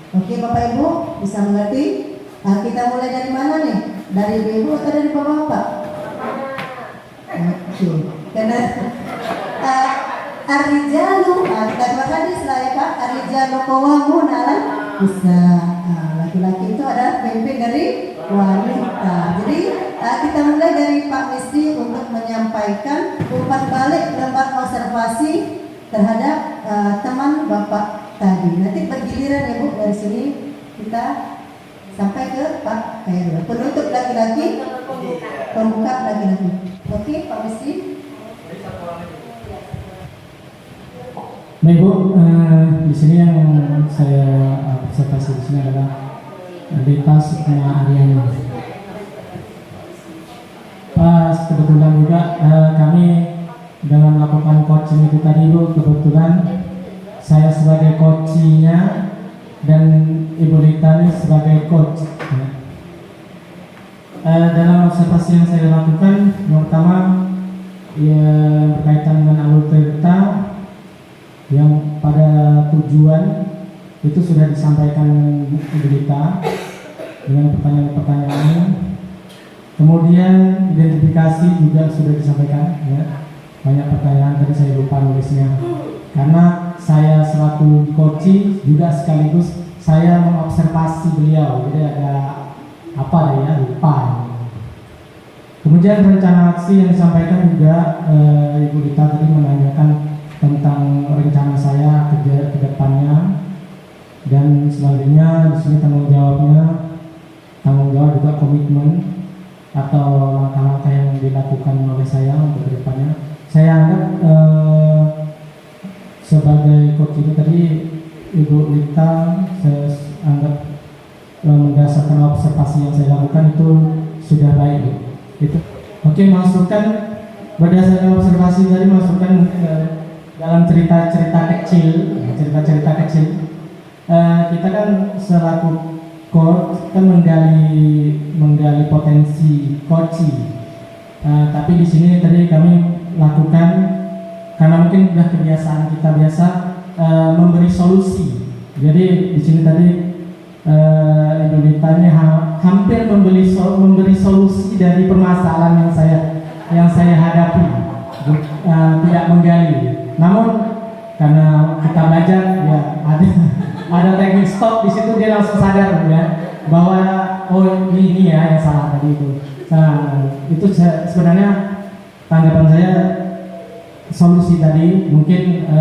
Oke Bapak Ibu, bisa mengerti? Nah, kita mulai dari mana nih? Dari Ibu atau dari Bapak? Oke, karena Ar-rijalu, kita dua hadis lah ya Pak. Ar-rijalu qawwamun 'alal nisa. Laki-laki itu adalah pemimpin dari wanita. Jadi kita mulai dari Pak Misdi untuk menyampaikan umpan balik lembar observasi terhadap teman Bapak tadi. Nanti bergiliran ya Bu, dari sini kita sampai ke Pak Khairul. Penutup laki-laki, pembuka laki-laki. Oke, Pak Misdi. Baik Bu, di sini yang saya observasi di sini adalah Dita Sukma Aryani. Pas kebetulan juga kami dalam melakukan coaching itu tadi Bu, kebetulan saya sebagai coachnya dan Ibu Dita ini sebagai coach. Dalam observasi yang saya lakukan, yang pertama ya berkaitan dengan alur cerita yang pada tujuan itu sudah disampaikan berita dengan pertanyaan-pertanyaan. Kemudian identifikasi juga sudah disampaikan ya. Banyak pertanyaan tadi saya lupa nulisnya. Karena saya selaku coach juga sekaligus saya mengobservasi beliau. Jadi ada apa ya, lupa. Kemudian rencana aksi yang disampaikan juga Ibu Dita tadi menanyakan tentang rencana saya ke depannya dan selanjutnya di sini tanggung jawab juga komitmen atau langkah-langkah yang dilakukan oleh saya untuk ke depannya. Saya anggap sebagai coach itu tadi Ibu Dita saya anggap berdasarkan observasi yang saya lakukan itu sudah baik. Itu oke, masukkan berdasarkan observasi tadi masukkan dalam cerita-cerita kecil, kita kan selaku coach kan menggali potensi coaching. Tapi di sini tadi kami lakukan karena mungkin sudah kebiasaan kita biasa memberi solusi. Jadi di sini tadi Ibu Dita ini hampir memberi solusi dari permasalahan yang saya hadapi, tidak menggali. Namun karena kita belajar ya ada teknik stop di situ, dia langsung sadar ya bahwa oh ini ya yang salah tadi itu. Nah, itu sebenarnya tanggapan saya solusi tadi mungkin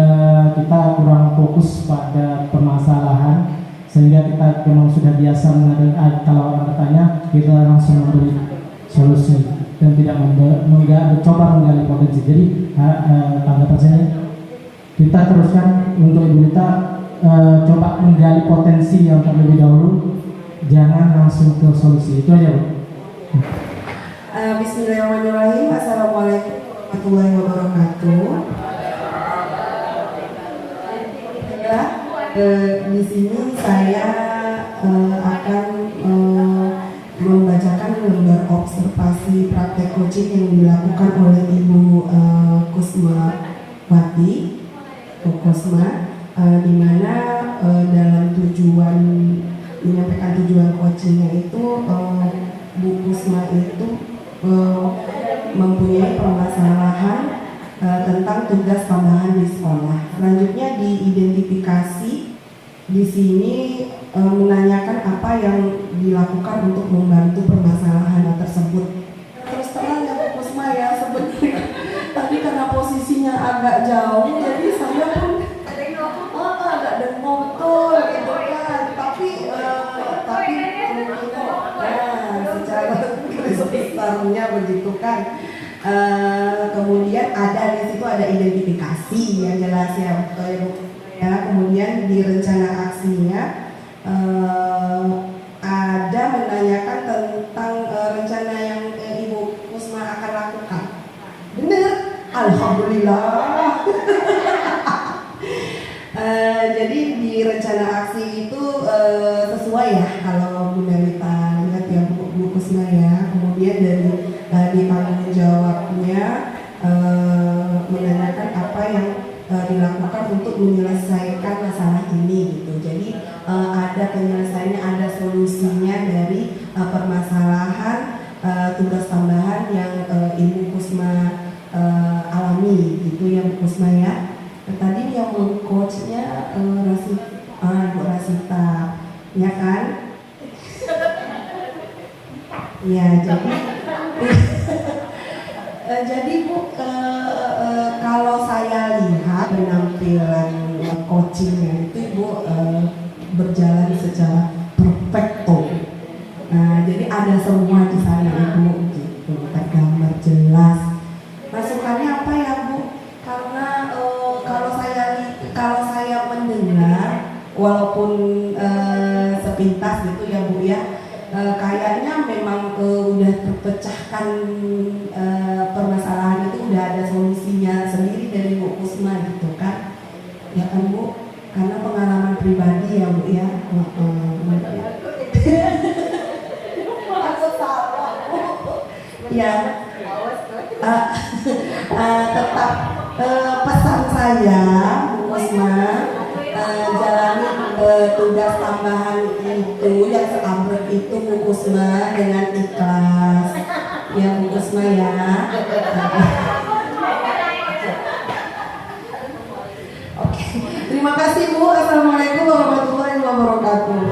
kita kurang fokus pada permasalahan sehingga kita memang sudah biasa kalau orang bertanya kita langsung memberi solusi dan tidak mencoba menggali potensi. Jadi tanggapan saya kita teruskan untuk Ibu Dita coba menggali potensi yang terlebih dahulu, jangan langsung ke solusi. Itu aja Bu. Bismillahirrahmanirrahim. Assalamualaikum warahmatullahi wabarakatuh. Di sini saya akan membacakan lembar observasi praktek coaching yang dilakukan oleh Ibu Kusmawati, di mana dalam tujuan menyampaikan tujuan coachingnya itu Bu Kusma itu mempunyai permasalahan tentang tugas tambahan di sekolah. Selanjutnya diidentifikasi di sini menanyakan apa yang dilakukan untuk membantu permasalahan tersebut. Terus terang ya Bu Kusma ya, sebenarnya tadi karena posisinya agak jauh jadi saya pun agak dengkul betul gitu kan. Tapi secara garis besarnya begitu kan. Kemudian ada di situ ada identifikasi yang jelas ya, kemudian di rencana aksinya ada menanyakan tentang rencana yang Ibu Kusma akan lakukan. Benar, alhamdulillah. Jadi di rencana aksi itu sesuai ya kalau Bu Melita lihat ya Bu Kusma ya. Kemudian di tanggung jawabnya menanyakan apa yang dilakukan untuk menyelesaikan masalah ini gitu. Jadi ada Jadi Bu, kalau saya lihat penampilan coachingnya itu Bu berjalan secara perfecto. Nah, jadi ada semua di sana Ibu, gitu, tergambar jelas. Masukannya apa ya Bu? Karena kalau saya mendengar, walaupun sepintas gitu ya Bu ya, kayaknya memang udah terpecahkan permasalahan itu, udah ada solusinya sendiri dari Bu Kusma gitu kan, ya kan Bu? Karena pengalaman pribadi ya Bu ya. Aku salah Bu. Ya. Tetap pesan saya Bu Kusma, jalani tugas tambahan itu yang seambrek itu Bu Kusma dengan ikhlas ya Bu Kusma ya. Oke, terima kasih Bu. Assalamualaikum warahmatullahi wabarakatuh.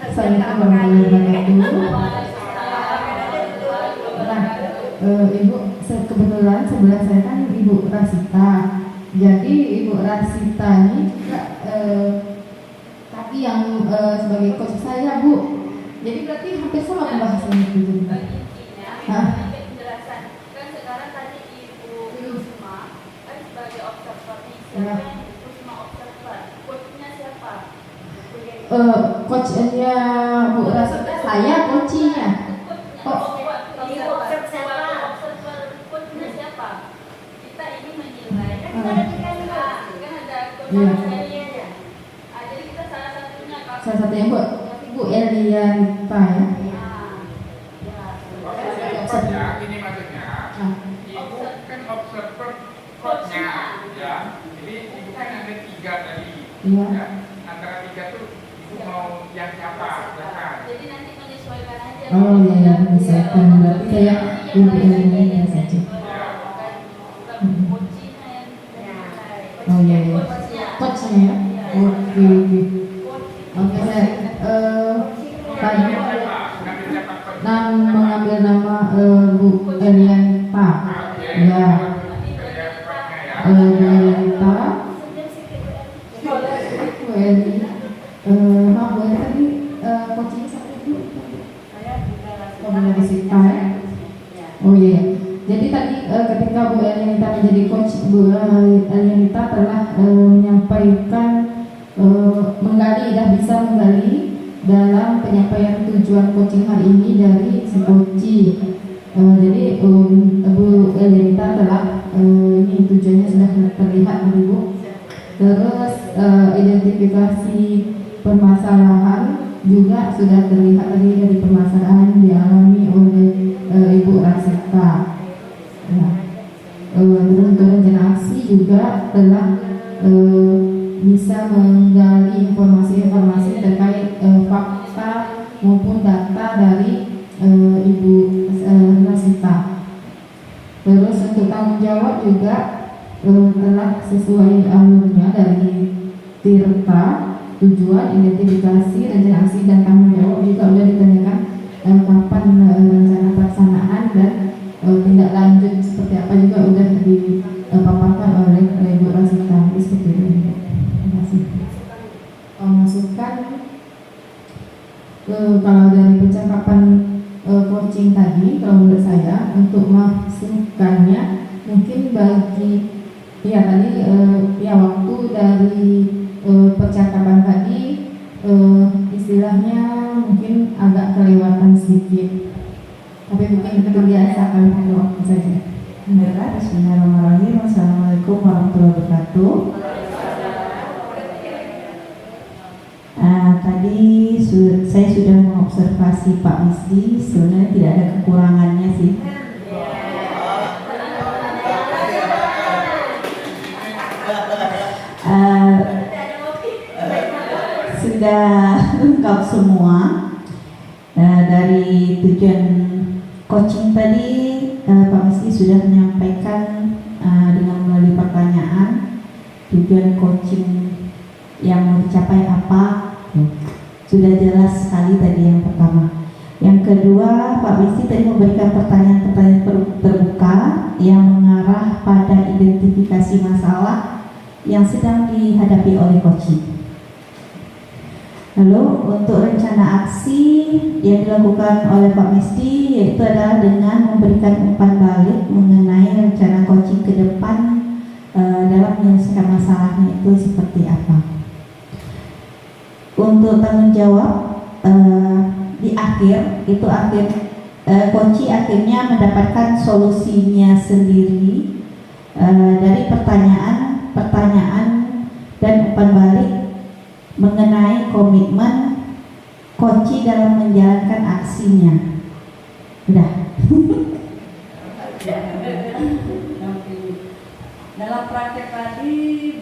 Assalamualaikum warahmatullahi wabarakatuh. Ibu, kebetulan sebelah saya kan Ibu Rasita. Jadi Ibu Rasita ini juga tapi yang sebagai coach saya Bu. Jadi berarti hampir sama pembahasannya itu. Hah? Penjelasan kan sekarang tadi Ibu Kusma kan sebagai observer nih, siapa Ya. yang Ibu Kusma observer? Coachnya siapa? Coachnya Bu Rasita, saya coachnya. Coachnya siapa? Kita ini menilai kan Ah. ada tiga kan ada coach Iya. ya. Jadi kita salah satunya Salah satunya Bu Elianita ya. Maksudnya, ini maksudnya, Ah. ibu kan observer coachnya, ya. Jadi ibu kan ada 3 tadi, Iya. ya. Antara 3 tuh ibu mau yang siapa, silakan. Jadi nanti menyesuaikan aja. Oh iya ya, menyesuaikan. Berarti saya Ibu Elianita saja. Oh iya ya. Coachnya ya. Oke oke. Oke saya tadi Ngambil siapa coach? mengambil nama Bu Elianita. Ya. Kerja coachnya ya. Bu Elianita. Bu Eli. Maaf Bu Eli tadi coachnya siapa dulu? Oh Bu Rasita ya. Oh iya. Jadi tadi ketika Bu Elianita menjadi coach, Bu Elianita telah menyampaikan menggali, dah bisa menggali dalam penyampaian tujuan coaching hari ini dari si coachi. Jadi Bu Elianita telah ini tujuannya sudah terlihat Bu. Terus identifikasi permasalahan juga sudah terlihat tadi dari permasalahan yang dialami oleh Ibu Rasita. Ya. Terus rencana aksi juga telah bisa menggali informasi-informasi terkait fakta maupun data dari Ibu Rasita. Terus untuk tanggung jawab juga telah sesuai alurnya dari Tirta, tujuan, identifikasi, rencana aksi dan tanggung jawab juga sudah ditanyakan kapan rencana pelaksanaan dan tindak lanjut seperti apa juga sudah dipaparkan oleh Ibu Rasita. Seperti itu. Terima kasih. Masukan kalau dari percakapan coaching tadi, kalau menurut saya untuk masukannya mungkin bagi ya tadi ya waktu dari percakapan tadi istilahnya mungkin agak kelewatan sedikit, tapi mungkin terbiasa kalau ada waktu saja. Bismillahirrahmanirrahim. Assalamualaikum warahmatullahi wabarakatuh. Tadi saya sudah mengobservasi Pak Misdi, sebenarnya tidak ada kekurangannya sih. Sudah lengkap semua. Dari tujuan coaching tadi Pak Misdi sudah menyampaikan dengan melalui pertanyaan tujuan coaching yang mau dicapai apa. Sudah jelas sekali tadi yang pertama. Yang kedua, Pak Misdi tadi memberikan pertanyaan-pertanyaan terbuka yang mengarah pada identifikasi masalah yang sedang dihadapi oleh coaching. Lalu untuk rencana aksi yang dilakukan oleh Pak Misdi yaitu adalah dengan memberikan umpan balik mengenai rencana coaching ke depan dalam menyelesaikan masalahnya itu seperti apa. Untuk tanggung jawab di akhir itu coaching akhirnya mendapatkan solusinya sendiri dari pertanyaan dan umpan balik mengenai komitmen coaching dalam menjalankan aksinya. Udah. Dalam praktek tadi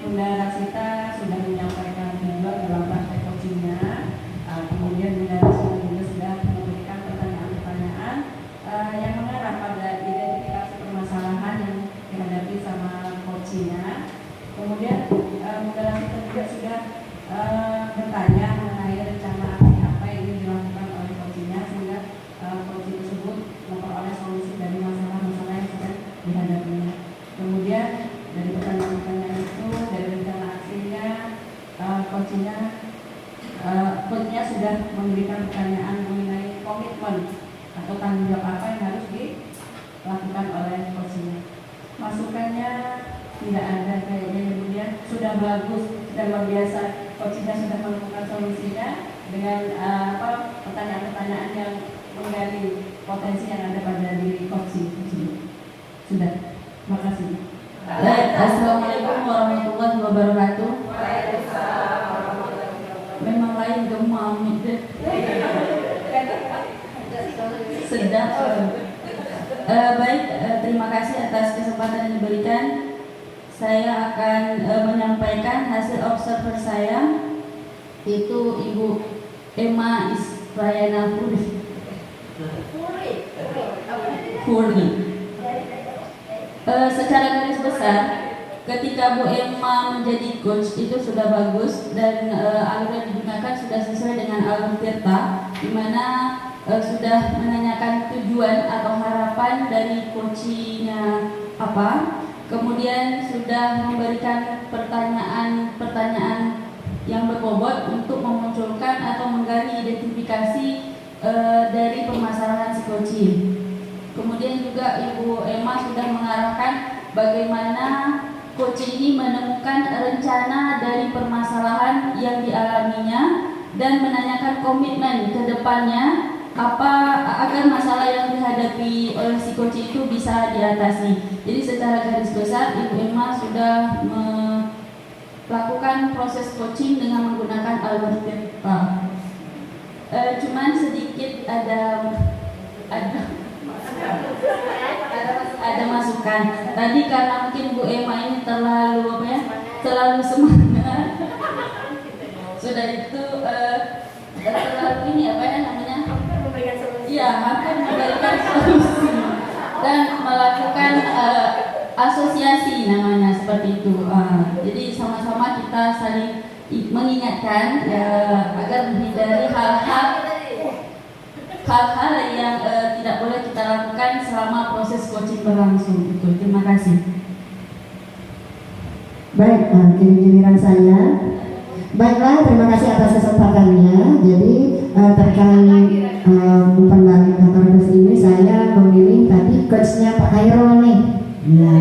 Bunda Rasita sudah menyampaikan juga dalam praktek coachingnya. Kemudian Bunda Rasita juga sudah memberikan pertanyaan-pertanyaan yang mengarah pada identifikasi permasalahan yang dihadapi sama coachingnya. Kemudian Bunda Rasita juga sudah bertanya mengenai rencana aksi apa yang ingin dilakukan oleh coachingnya sehingga coaching tersebut memperoleh solusi dari masalah-masalah yang sedang dihadapinya. Kemudian dari pertanyaan-pertanyaan itu, dari rencana aksinya, coachingnya sudah memberikan pertanyaan mengenai komitmen atau tanggung jawab apa yang harus dilakukan oleh coachingnya. Masukannya tidak ada kayaknya, kemudian sudah bagus, sudah luar biasa. Coachingnya sudah menemukan solusinya dengan pertanyaan-pertanyaan yang menggali potensi yang ada pada diri coaching. Sudah, terima kasih. Assalamualaikum warahmatullahi wabarakatuh. Memang lain gemam itu. Sedap. Baik, terima kasih atas kesempatan yang diberikan. Saya akan menyampaikan hasil observer saya, itu Ibu Emma Israyana Furi. Secara garis besar, ketika Bu Emma menjadi coach itu sudah bagus dan alur yang digunakan sudah sesuai dengan alur Tirta, di mana sudah menanyakan tujuan atau harapan dari coachingnya apa. Kemudian sudah memberikan pertanyaan-pertanyaan yang berbobot untuk memunculkan atau menggali identifikasi dari permasalahan si coaching. Kemudian juga Ibu Emma sudah mengarahkan bagaimana coaching ini menemukan rencana dari permasalahan yang dialaminya dan menanyakan komitmen ke depannya apa agar masalah yang dihadapi oleh si coaching itu bisa diatasi. Jadi secara garis besar Ibu Emma sudah melakukan proses coaching dengan menggunakan alur Tirta. Cuman sedikit ada masukan. Tadi karena mungkin Bu Emma ini terlalu semangat. Sudah itu terlalu ini hampir memberikan solusi dan melakukan asosiasi namanya seperti itu. Jadi sama-sama kita saling mengingatkan agar menghindari hal-hal yang tidak boleh kita lakukan selama proses coaching berlangsung. Terima kasih. Baik, giliran saya. Baiklah, terima kasih atas kesempatannya. Jadi terkait umpan balik otoritas ini saya memilih tadi coachnya Pak Hairul nih. Ya.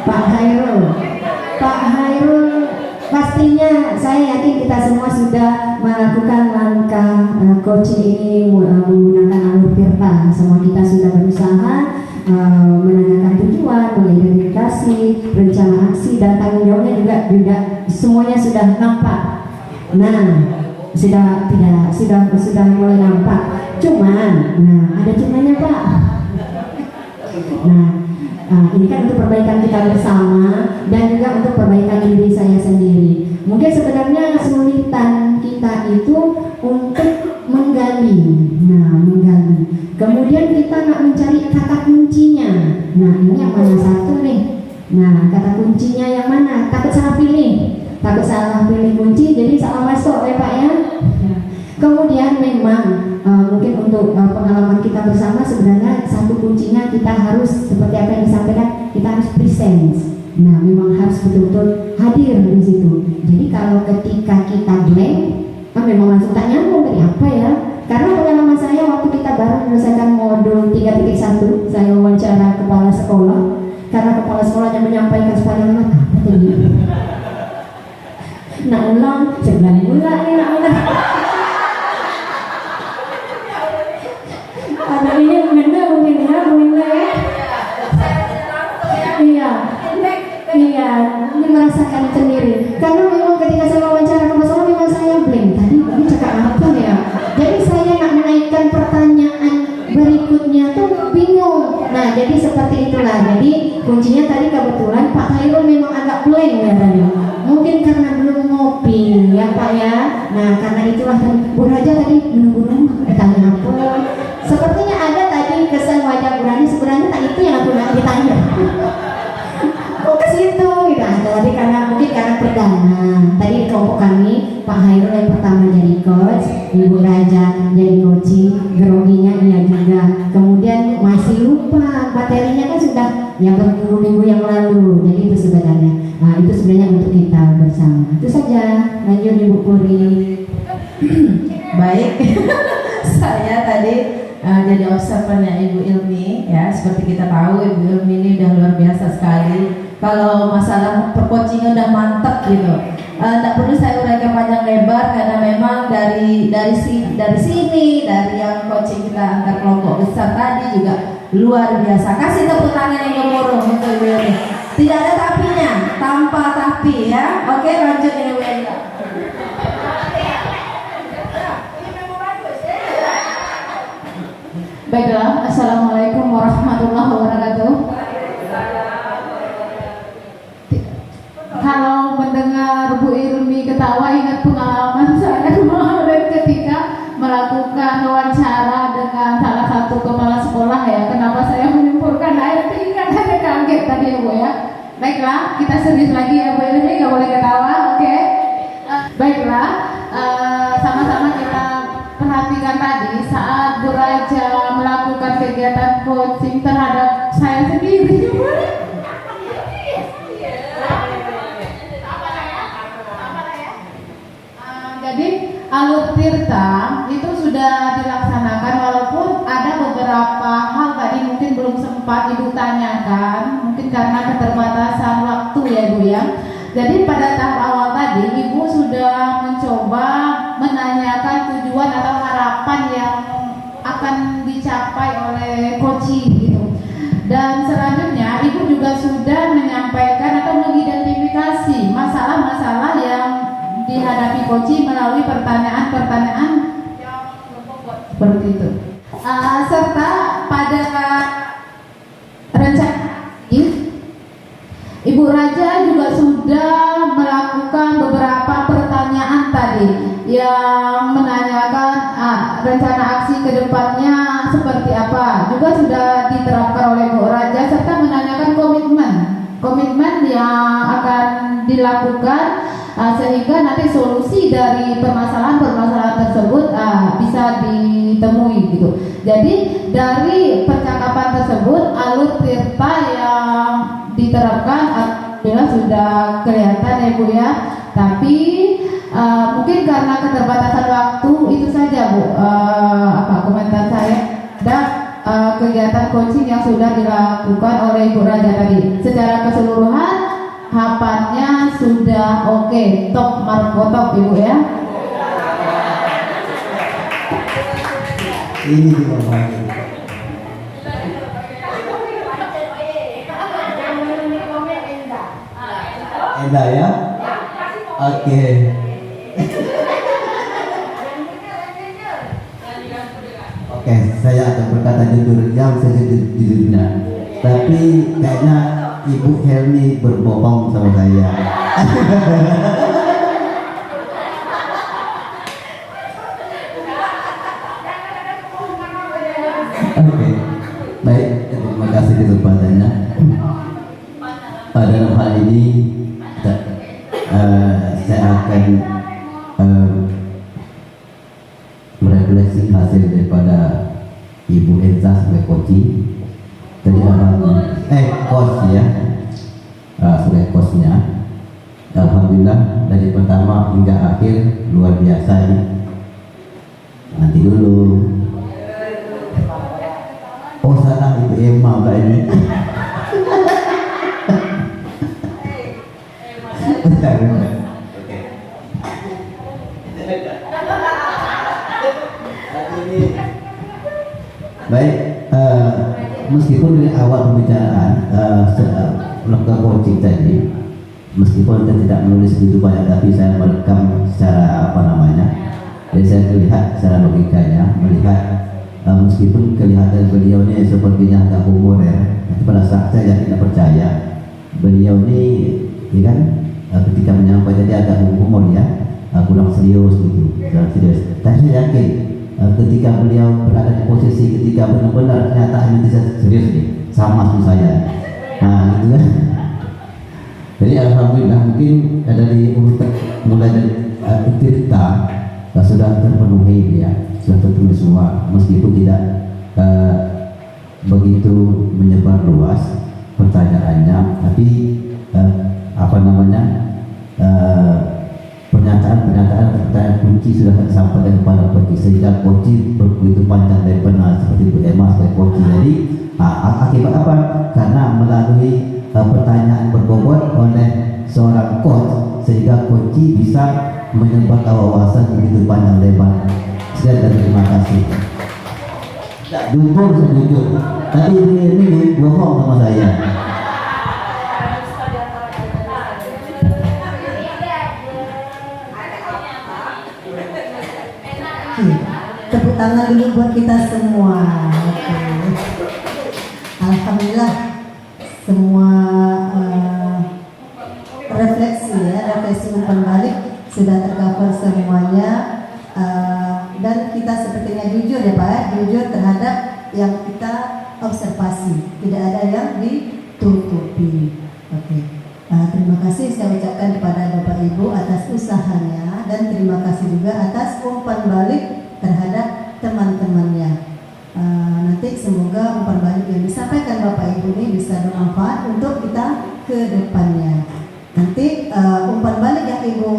Pak Hairul pastinya saya yakin kita semua sudah melakukan langkah coaching ini menggunakan alur Tirta. Semua kita sudah berusaha menanyakan tujuan, mengidentifikasi rencana aksi dan tanggung jawabnya juga semuanya sudah nampak. Nah, sudah mulai nampak. Cuman, ada cumanya Pak. Ini kan untuk perbaikan kita bersama dan juga untuk perbaikan diri saya sendiri. Mungkin sebenarnya kesulitan kita itu untuk menggali. Kemudian kita nggak mencari kata kuncinya. Ini yang mana satu nih? Kata kuncinya yang mana? Takut salah pilih kunci, jadi salah masuk ya Pak ya. Kemudian memang mungkin untuk pengalaman kita bersama sebenarnya satu kuncinya kita harus seperti apa yang disampaikan, kita harus presence. Nah, memang harus betul-betul hadir di situ. Jadi kalau ketika kita blank, memang langsung tak nyambung dari apa ya? Karena pengalaman saya waktu kita baru menyelesaikan modul 3.1, saya wawancara kepala sekolah. Karena kepala sekolahnya menyampaikan sepanjang apa tadi? Nak ulang, sebelah ulang. Ada ini benar mungkin ya. Iya, ini merasakan sendiri. Karena memang ketika saya wawancara kepala sekolah memang saya blank. Tadi ini cakap apa ya? Jadi saya nak menaikkan pertanyaan berikutnya tuh bingung. Nah, jadi seperti itulah. Jadi kuncinya tadi kebetulan Pak Khairul memang agak blank ya tadi. Mungkin karena belum ngopi ya Pak ya. Nah, karena itulah Bu Raja tadi menunggu tanya apa. Sepertinya ada tadi kesan wajah Bu Rani, sebenarnya tak itu yang aku nak ditanya. Oh ke situ gitu. Tadi karena mungkin karena perdana. Tadi di kelompok kami Pak Khairul yang pertama jadi coach, Ibu Raja jadi coaching, groginya iya juga. Kemudian masih lupa materinya kan sudah yang berminggu-minggu yang lalu. Jadi itu sebenarnya. Nah, itu sebenarnya untuk kita bersama. Itu saja. Lanjut Ibu Puri. Baik. Saya tadi jadi observernya Ibu Ilmi ya. Seperti kita tahu Ibu Ilmi ini udah luar biasa sekali. Kalau masalah percoachingan udah mantep gitu. Tidak perlu saya uraikan panjang lebar karena memang dari sini dari yang coaching kita antar kelompok besar tadi juga luar biasa. Kasih tepuk tangan yang gemuruh untuk Ibu Ilmi. Tidak ada tapinya, tanpa tapi ya. Oke, lanjut Ibu Ilmi. Baiklah, Assalamualaikum warahmatullahi wabarakatuh. Kalau mendengar Bu Ilmi ketawa, ingat pengalaman saya kemarin ketika melakukan wawancara dengan salah satu kepala sekolah ya. Kenapa saya menyempurkan air tingkat, ada kaget tadi ya Bu ya. Baiklah, kita serius lagi ya Bu Ilmi, gak boleh ketawa, oke? Baiklah, sama-sama kita perhatikan tadi saat Bu Raja melakukan kegiatan coaching terhadap saya sendiri. Jadi alur tirta itu sudah dilaksanakan walaupun ada beberapa hal tadi mungkin belum sempat Ibu tanyakan, mungkin karena keterbatasan waktu ya Bu ya. Jadi pada tahap awal tadi Ibu sudah mencoba menanyakan tujuan atau harapan yang akan dicapai oleh coaching gitu. Dan selanjutnya Ibu juga sudah menyampaikan atau mengidentifikasi masalah-masalah yang dihadapi coaching melalui pertanyaan-pertanyaan yang seperti itu. Serta pada rencana Ibu Raja juga sudah melakukan beberapa pertanyaan tadi yang menanyakan rencana aksi kedepannya seperti apa. Juga sudah diterapkan oleh Bu Raja serta menanyakan komitmen yang akan dilakukan sehingga nanti solusi dari permasalahan-permasalahan tersebut bisa ditemui gitu. Jadi dari percakapan tersebut alur tirta yang diterapkan alhamdulillah sudah kelihatan ya Bu ya. Tapi mungkin karena keterbatasan waktu itu saja Bu komentar saya dan kegiatan coaching yang sudah dilakukan oleh Ibu Raja tadi. Secara keseluruhan hafalannya sudah oke, top markotop Ibu ya. Ini juga baik. Endah ya? Oke. Oke, saya akan berkata jujur yang sejujurnya. Tapi kayaknya Ibu Helmi berbohong sama saya. Oke, baik. Terima kasih kesempatannya. Pada hal ini saya akan kasih daripada Ibu Enza sebagai coach. Tadi coach ya, sebagai coachnya. Alhamdulillah dari pertama hingga akhir luar biasa ini. Nanti dulu. Oh salah, itu Emma mbak ini. Bentar. Baik, meskipun dari awal pembicaraan melakukan coaching tadi, meskipun saya tidak menulis begitu banyak, tapi saya merekam secara jadi saya melihat secara logikanya, melihat meskipun kelihatan beliau ini sepertinya agak humor ya, tapi pada saat saya tidak percaya beliau ini, ya kan, ketika menyampaikan dia agak humor ya, kurang serius gitu, kurang serius. Tapi saya yakin ketika beliau berada di posisi ketika benar-benar ternyata ini bisa serius nih, sama seperti saya. Nah gitu kan. Jadi alhamdulillah mungkin dari mulai dari cerita sudah terpenuhi ya, sudah terpenuhi semua, meskipun tidak begitu menyebar luas pertanyaannya, tapi pertanyaan kunci sudah disampaikan kepada coach, sehingga coach begitu panjang dan benar seperti Bu Emma sebagai coach. Jadi akibat apa? Karena melalui pertanyaan berbobot oleh seorang coach, sehingga coach bisa menyebar wawasan begitu panjang lebar. Sekian dan terima kasih. Jujur sejujur, tadi ini bohong sama saya. Tepuk tangan dulu buat kita semua. Alhamdulillah semua refleksi umpan balik sudah tercover semuanya, dan kita sepertinya jujur ya Pak, jujur terhadap yang kita observasi, tidak ada yang ditutupi. Oke. Terima kasih saya ucapkan kepada Bapak Ibu atas usahanya, dan terima kasih juga atas umpan balik terhadap teman-temannya. Nanti semoga umpan balik yang disampaikan Bapak Ibu ini bisa bermanfaat untuk kita ke depannya. Nanti umpan balik yang Ibu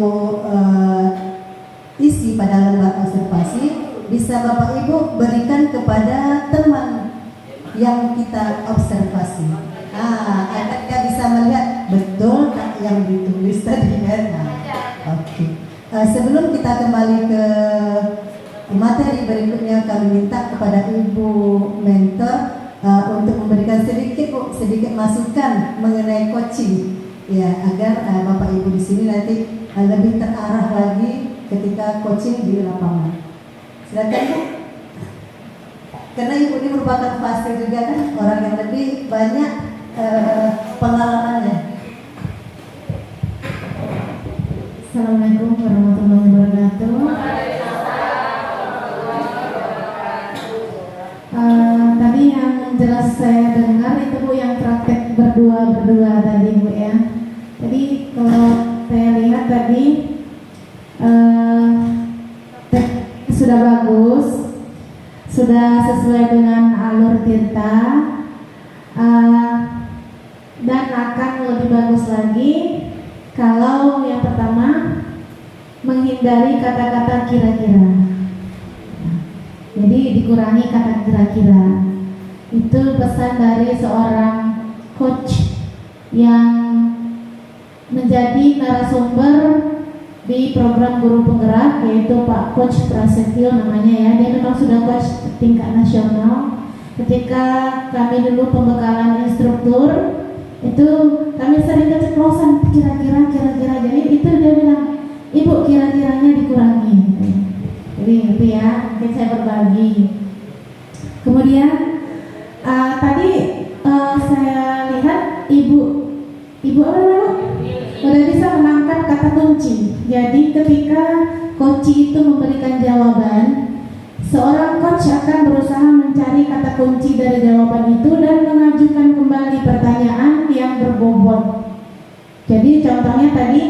isi pada lembar observasi bisa Bapak Ibu berikan kepada teman yang kita observasi. Agar dia bisa melihat betul tak yang ditulis tadi kan. Oke. Sebelum kita kembali ke materi berikutnya, kami minta kepada Ibu mentor untuk memberikan sedikit masukan mengenai coaching, ya, agar Bapak Ibu di sini nanti lebih terarah lagi ketika coaching di lapangan. Silakan Bu. Karena Ibu ini merupakan fase juga kan, orang yang lebih banyak pengalamannya. Assalamualaikum warahmatullahi wabarakatuh. Tadi yang jelas saya dengar itu Bu yang praktek berdua tadi Bu ya. Jadi kalau saya lihat tadi sudah bagus, sudah sesuai dengan alur Tirta, dan akan lebih bagus lagi kalau yang pertama menghindari kata-kata kira-kira. Jadi dikurangi kata kira-kira. Itu pesan dari seorang coach yang menjadi narasumber di program guru penggerak, yaitu Pak Coach Prasetyo namanya ya. Dia memang sudah coach tingkat nasional. Ketika kami dulu pembekalan instruktur, itu kami sering keceplosan kira-kira. Jadi itu dia bilang, Ibu kira-kiranya dikurangi. Jadi itu ya, mungkin saya berbagi. Kemudian tadi saya lihat ibu apa namanya? Udah bisa menangkap kata kunci. Jadi ketika coach itu memberikan jawaban, seorang coach akan berusaha mencari kata kunci dari jawaban itu dan mengajukan kembali pertanyaan yang berbobot. Jadi contohnya tadi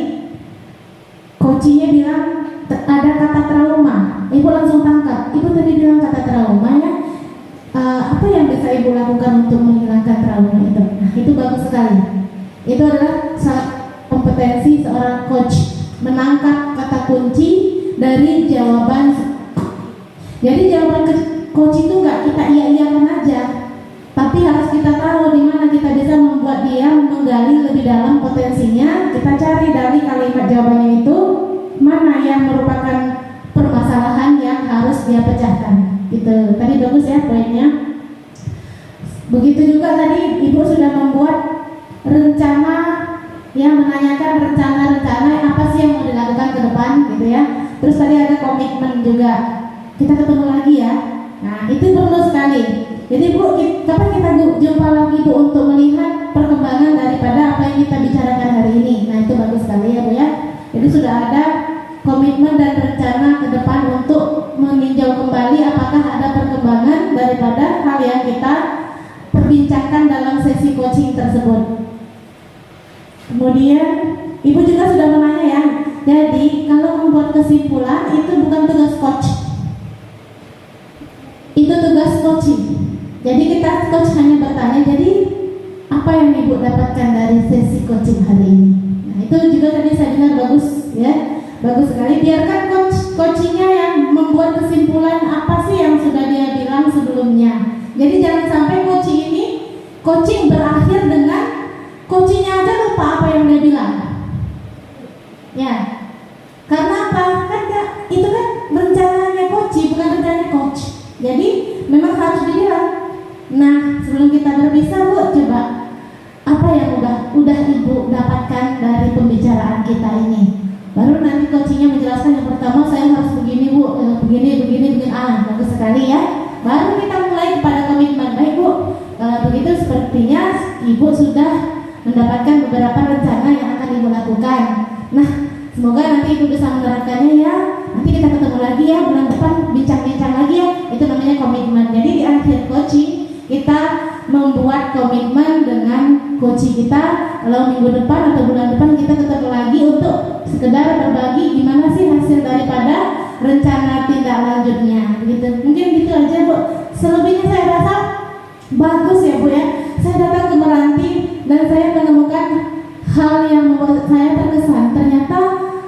coachnya bilang ada kata trauma, Ibu langsung tangkap. Ibu tadi bilang kata trauma ya. Apa yang bisa Ibu lakukan untuk menghilangkan trauma itu? Nah, itu bagus sekali. Itu adalah kompetensi seorang coach, menangkap kata kunci dari jawaban. Jadi jawaban coach itu nggak kita iya-iyakan aja, tapi harus kita tahu di mana kita bisa membuat dia menggali lebih dalam potensinya. Kita cari dari kalimat jawabannya itu mana yang merupakan permasalahan yang harus dia pecahkan. Gitu. Tadi bagus ya poinnya. Begitu juga tadi Ibu sudah membuat rencana, yang menanyakan rencana-rencana apa sih yang mau dilakukan ke depan gitu ya. Terus tadi ada komitmen juga, kita ketemu lagi ya. Nah itu perlu sekali. Jadi Bu, kapan kita jumpa lagi Bu untuk melihat perkembangan daripada apa yang kita bicarakan hari ini. Nah itu bagus sekali ya Bu ya. Jadi sudah ada komitmen dan rencana ke depan untuk meninjau kembali apakah ada perkembangan daripada hal yang kita perbincangkan dalam sesi coaching tersebut. Kemudian Ibu juga sudah menanya ya, jadi kalau membuat kesimpulan itu bukan tugas coach, itu tugas coaching. Jadi kita coach hanya bertanya, jadi apa yang Ibu dapatkan dari sesi coaching hari ini? Nah itu juga tadi saya dengar bagus ya. Bagus sekali, biarkan coachingnya yang membuat kesimpulan apa sih yang sudah dia bilang sebelumnya. Jadi jangan sampai coaching berakhir dengan coachingnya aja lupa apa yang dia bilang. Ya, karena apa? Itu kan rencananya coaching, bukan rencananya coach. Jadi memang harus dibilang. Nah sebelum kita berpisah Bu, coba apa yang udah Ibu dapatkan dari pembicaraan kita ini? Baru nanti coachingnya menjelaskan yang pertama saya harus begini Bu, begini. Bagus sekali ya. Baru kita mulai kepada komitmen. Baik Bu, begitu sepertinya Ibu sudah mendapatkan beberapa rencana yang akan Ibu lakukan. Nah, semoga nanti Ibu bisa menerapkannya ya. Nanti kita ketemu lagi ya bulan depan, bincang-bincang lagi ya. Itu namanya komitmen. Jadi di akhir coaching kita membuat komitmen dengan coaching kita. Kalau minggu depan atau bulan depan kita ketemu lagi untuk sekedar berbagi gimana sih hasil daripada rencana tindak lanjutnya. Begitu. Mungkin gitu aja Bu. Selebihnya saya rasa bagus ya Bu ya. Saya datang ke Meranti dan saya menemukan hal yang membuat saya terkesan. Ternyata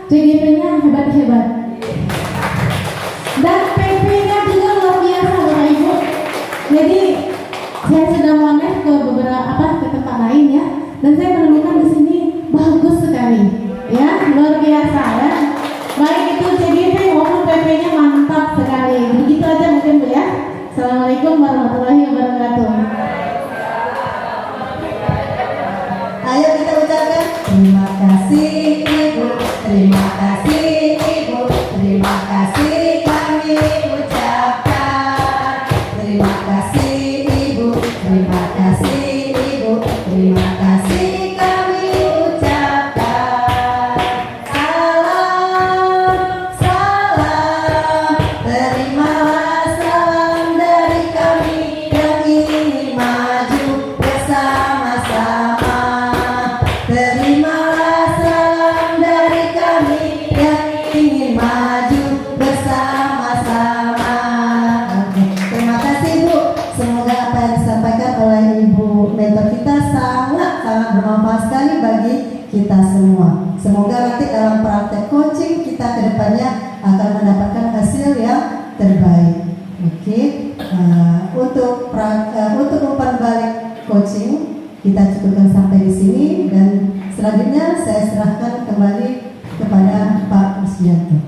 CGP-nya hebat-hebat. Dan PP-nya juga luar biasa Bapak Ibu. Jadi saya sudah monet ke beberapa ke tempat lain ya, dan saya menemukan di sini bagus sekali, ya luar biasa ya. Baik itu CGP maupun PP-nya mantap sekali. Begitu aja mungkin Bu ya. Assalamualaikum warahmatullahi wabarakatuh. Ayo kita ucapkan terima kasih Ibu, terima kasih Ibu, terima kasih kami ucapkan. Terima kasih Ibu, terima kasih Ibu, terima kasih kami ucapkan. Salam, terimalah salam dari kami yang ingin maju bersama-sama. Terimalah salam dari kami yang ingin maju bersama-sama. Oke, terima kasih Bu. Semoga apa yang disampaikan oleh Ibu mentor kita sangat-sangat bermanfaat sekali bagi kita semua. Semoga nanti dalam praktek coaching kita kedepannya akan mendapatkan hasil yang terbaik. Oke, untuk umpan balik coaching kita cukupkan sampai di sini dan selanjutnya saya serahkan kembali kepada Pak Rusdianto.